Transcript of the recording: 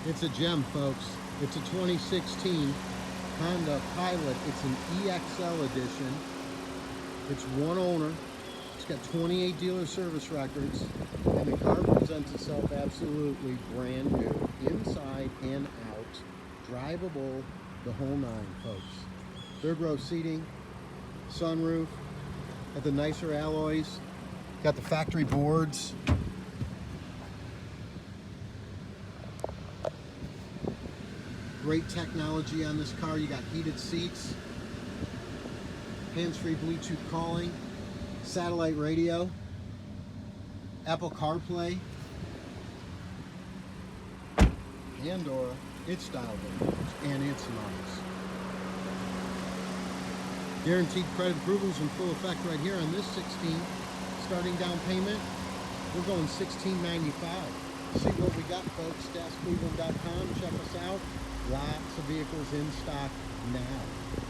It's a gem, folks. It's a 2016 Honda Pilot. It's an EXL edition. It's one owner. It's got 28 dealer service records, and the car presents itself absolutely brand new, inside and out, drivable, the whole nine, folks. Third row seating, sunroof, got the nicer alloys, got the factory boards. Great technology on this car. You got heated seats, hands-free Bluetooth calling, satellite radio, Apple CarPlay, Pandora. It's dialed in, and it's nice. Guaranteed credit approvals in full effect right here on this 16. Starting down payment, we're going $16.95. See what we got, folks. DasCleveland.com. Check us out. Lots of vehicles in stock now.